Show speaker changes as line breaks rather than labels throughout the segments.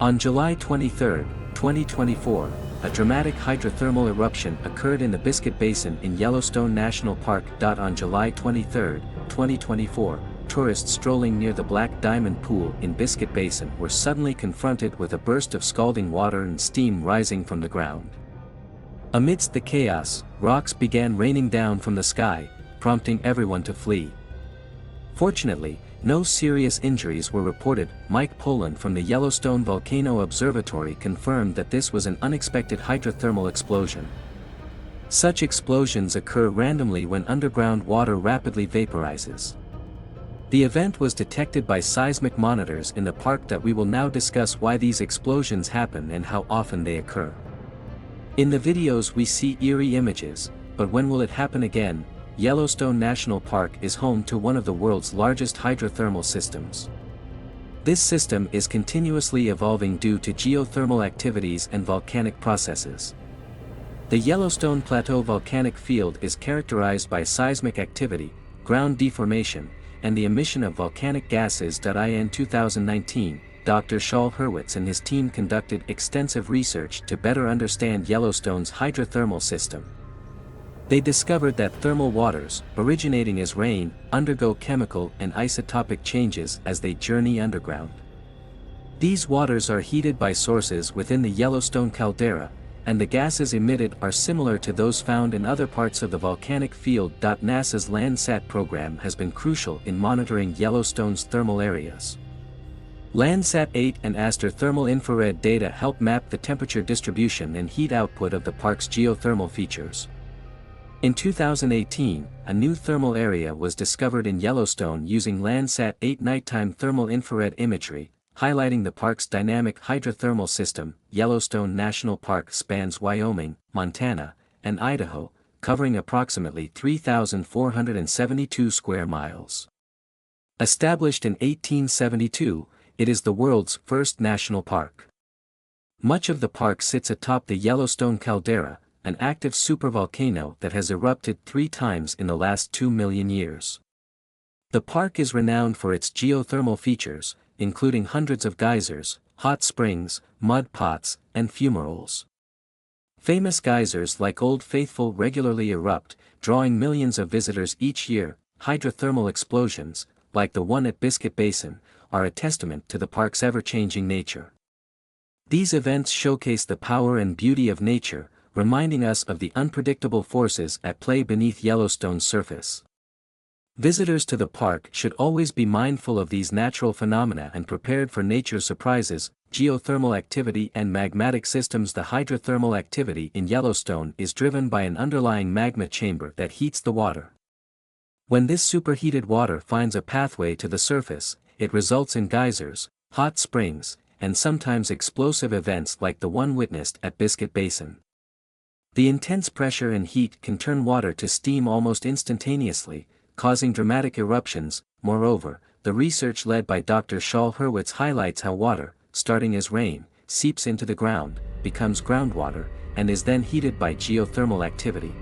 On July 23, 2024, a dramatic hydrothermal eruption occurred in the Biscuit Basin in Yellowstone National Park. On July 23, 2024, tourists strolling near the Black Diamond Pool in Biscuit Basin were suddenly confronted with a burst of scalding water and steam rising from the ground. Amidst the chaos, rocks began raining down from the sky, prompting everyone to flee. Fortunately, no serious injuries were reported. Mike Poland from the Yellowstone Volcano Observatory confirmed that this was an unexpected hydrothermal explosion. Such explosions occur randomly when underground water rapidly vaporizes. The event was detected by seismic monitors in the park. We will now discuss why these explosions happen and how often they occur. In the videos we see eerie images, but when will it happen again? Yellowstone National Park is home to one of the world's largest hydrothermal systems. This system is continuously evolving due to geothermal activities and volcanic processes. The Yellowstone Plateau volcanic field is characterized by seismic activity, ground deformation, and the emission of volcanic gases. In 2019, Dr. Shaul Hurwitz and his team conducted extensive research to better understand Yellowstone's hydrothermal system. They discovered that thermal waters, originating as rain, undergo chemical and isotopic changes as they journey underground. These waters are heated by sources within the Yellowstone caldera, and the gases emitted are similar to those found in other parts of the volcanic field. NASA's Landsat program has been crucial in monitoring Yellowstone's thermal areas. Landsat 8 and ASTER thermal infrared data help map the temperature distribution and heat output of the park's geothermal features. In 2018, a new thermal area was discovered in Yellowstone using Landsat 8 nighttime thermal infrared imagery, highlighting the park's dynamic hydrothermal system. Yellowstone National Park spans Wyoming, Montana, and Idaho, covering approximately 3,472 square miles. Established in 1872, it is the world's first national park. Much of the park sits atop the Yellowstone caldera, an active supervolcano that has erupted 3 times in the last 2 million years. The park is renowned for its geothermal features, including hundreds of geysers, hot springs, mud pots, and fumaroles. Famous geysers like Old Faithful regularly erupt, drawing millions of visitors each year. Hydrothermal explosions, like the one at Biscuit Basin, are a testament to the park's ever-changing nature. These events showcase the power and beauty of nature, reminding us of the unpredictable forces at play beneath Yellowstone's surface. Visitors to the park should always be mindful of these natural phenomena and prepared for nature's surprises. Geothermal activity and magmatic systems. The hydrothermal activity in Yellowstone is driven by an underlying magma chamber that heats the water. When this superheated water finds a pathway to the surface, it results in geysers, hot springs, and sometimes explosive events like the one witnessed at Biscuit Basin. The intense pressure and heat can turn water to steam almost instantaneously, causing dramatic eruptions. Moreover, the research led by Dr. Shaul Hurwitz highlights how water, starting as rain, seeps into the ground, becomes groundwater, and is then heated by geothermal activity.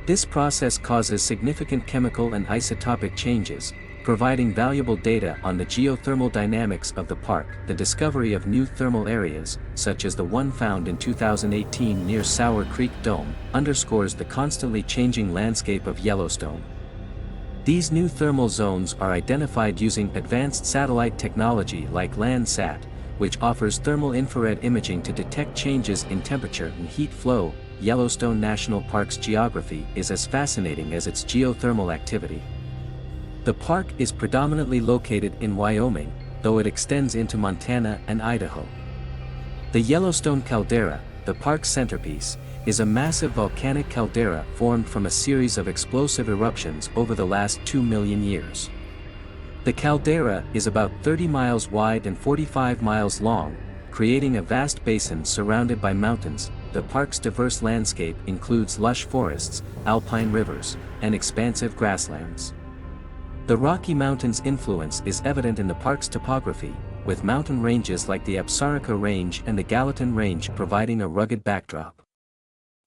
This process causes significant chemical and isotopic changes, providing valuable data on the geothermal dynamics of the park. The discovery of new thermal areas, such as the one found in 2018 near Sour Creek Dome, underscores the constantly changing landscape of Yellowstone. These new thermal zones are identified using advanced satellite technology like Landsat, which offers thermal infrared imaging to detect changes in temperature and heat flow. Yellowstone National Park's geography is as fascinating as its geothermal activity. The park is predominantly located in Wyoming, though it extends into Montana and Idaho. The Yellowstone caldera, the park's centerpiece, is a massive volcanic caldera formed from a series of explosive eruptions over the last 2 million years. The caldera is about 30 miles wide and 45 miles long, creating a vast basin surrounded by mountains. The park's diverse landscape includes lush forests, alpine rivers, and expansive grasslands. The Rocky Mountains' influence is evident in the park's topography, with mountain ranges like the Apsarika Range and the Gallatin Range providing a rugged backdrop.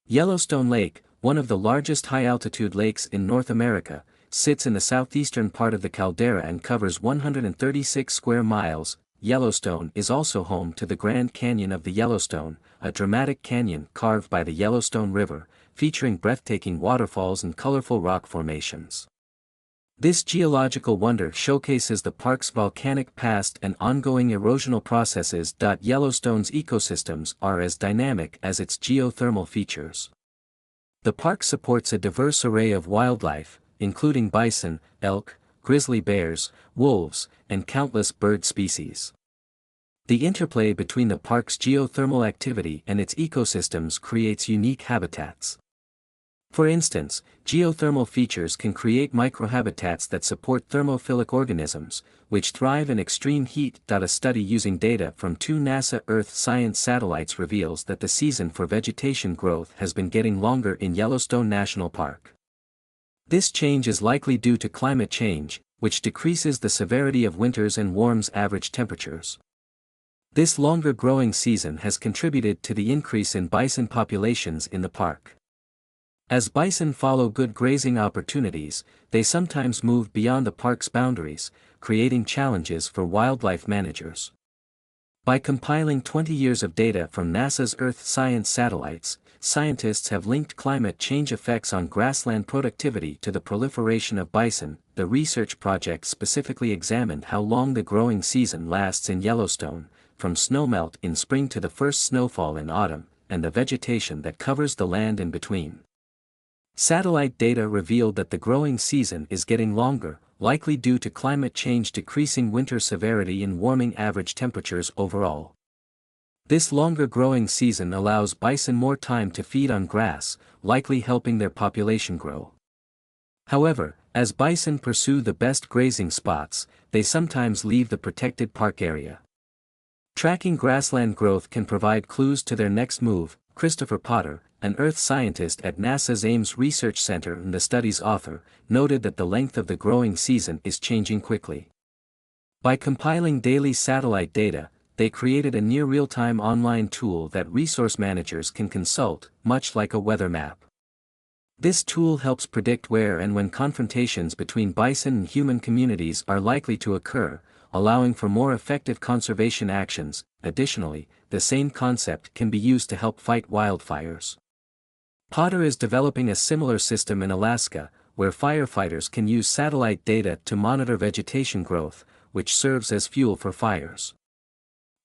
Yellowstone Lake, one of the largest high-altitude lakes in North America, sits in the southeastern part of the caldera and covers 136 square miles. Yellowstone is also home to the Grand Canyon of the Yellowstone, a dramatic canyon carved by the Yellowstone River, featuring breathtaking waterfalls and colorful rock formations. This geological wonder showcases the park's volcanic past and ongoing erosional processes. Yellowstone's ecosystems are as dynamic as its geothermal features. The park supports a diverse array of wildlife, including bison, elk, grizzly bears, wolves, and countless bird species. The interplay between the park's geothermal activity and its ecosystems creates unique habitats. For instance, geothermal features can create microhabitats that support thermophilic organisms, which thrive in extreme heat. A study using data from 2 NASA Earth science satellites reveals that the season for vegetation growth has been getting longer in Yellowstone National Park. This change is likely due to climate change, which decreases the severity of winters and warms average temperatures. This longer growing season has contributed to the increase in bison populations in the park. As bison follow good grazing opportunities, they sometimes move beyond the park's boundaries, creating challenges for wildlife managers. By compiling 20 years of data from NASA's Earth science satellites, scientists have linked climate change effects on grassland productivity to the proliferation of bison. The research project specifically examined how long the growing season lasts in Yellowstone, from snowmelt in spring to the first snowfall in autumn, and the vegetation that covers the land in between. Satellite data revealed that the growing season is getting longer, likely due to climate change decreasing winter severity and warming average temperatures overall. This longer growing season allows bison more time to feed on grass, likely helping their population grow. However, as bison pursue the best grazing spots, they sometimes leave the protected park area. Tracking grassland growth can provide clues to their next move. Christopher Potter, an Earth scientist at NASA's Ames Research Center and the study's author, noted that the length of the growing season is changing quickly. By compiling daily satellite data, they created a near real-time online tool that resource managers can consult, much like a weather map. This tool helps predict where and when confrontations between bison and human communities are likely to occur, allowing for more effective conservation actions. Additionally, the same concept can be used to help fight wildfires. Potter is developing a similar system in Alaska, where firefighters can use satellite data to monitor vegetation growth, which serves as fuel for fires.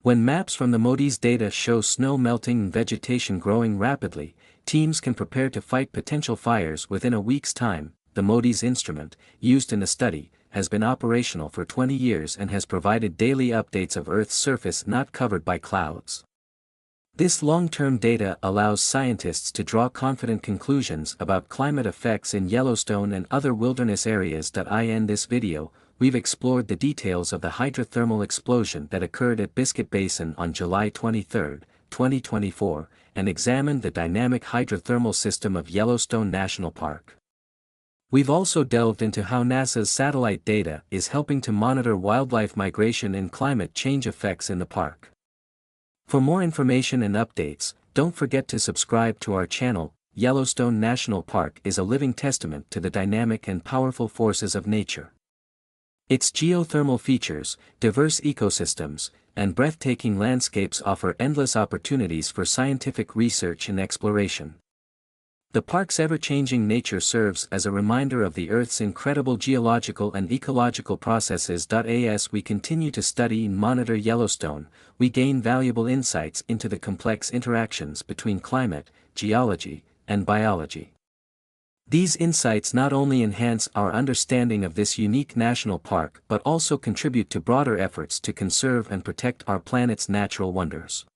When maps from the MODIS data show snow melting and vegetation growing rapidly, teams can prepare to fight potential fires within a week's time. The MODIS instrument, used in the study, has been operational for 20 years and has provided daily updates of Earth's surface not covered by clouds. This long-term data allows scientists to draw confident conclusions about climate effects in Yellowstone and other wilderness areas. In this video, we've explored the details of the hydrothermal explosion that occurred at Biscuit Basin on July 23, 2024, and examined the dynamic hydrothermal system of Yellowstone National Park. We've also delved into how NASA's satellite data is helping to monitor wildlife migration and climate change effects in the park. For more information and updates, don't forget to subscribe to our channel. Yellowstone National Park is a living testament to the dynamic and powerful forces of nature. Its geothermal features, diverse ecosystems, and breathtaking landscapes offer endless opportunities for scientific research and exploration. The park's ever-changing nature serves as a reminder of the Earth's incredible geological and ecological processes. As we continue to study and monitor Yellowstone, we gain valuable insights into the complex interactions between climate, geology, and biology. These insights not only enhance our understanding of this unique national park but also contribute to broader efforts to conserve and protect our planet's natural wonders.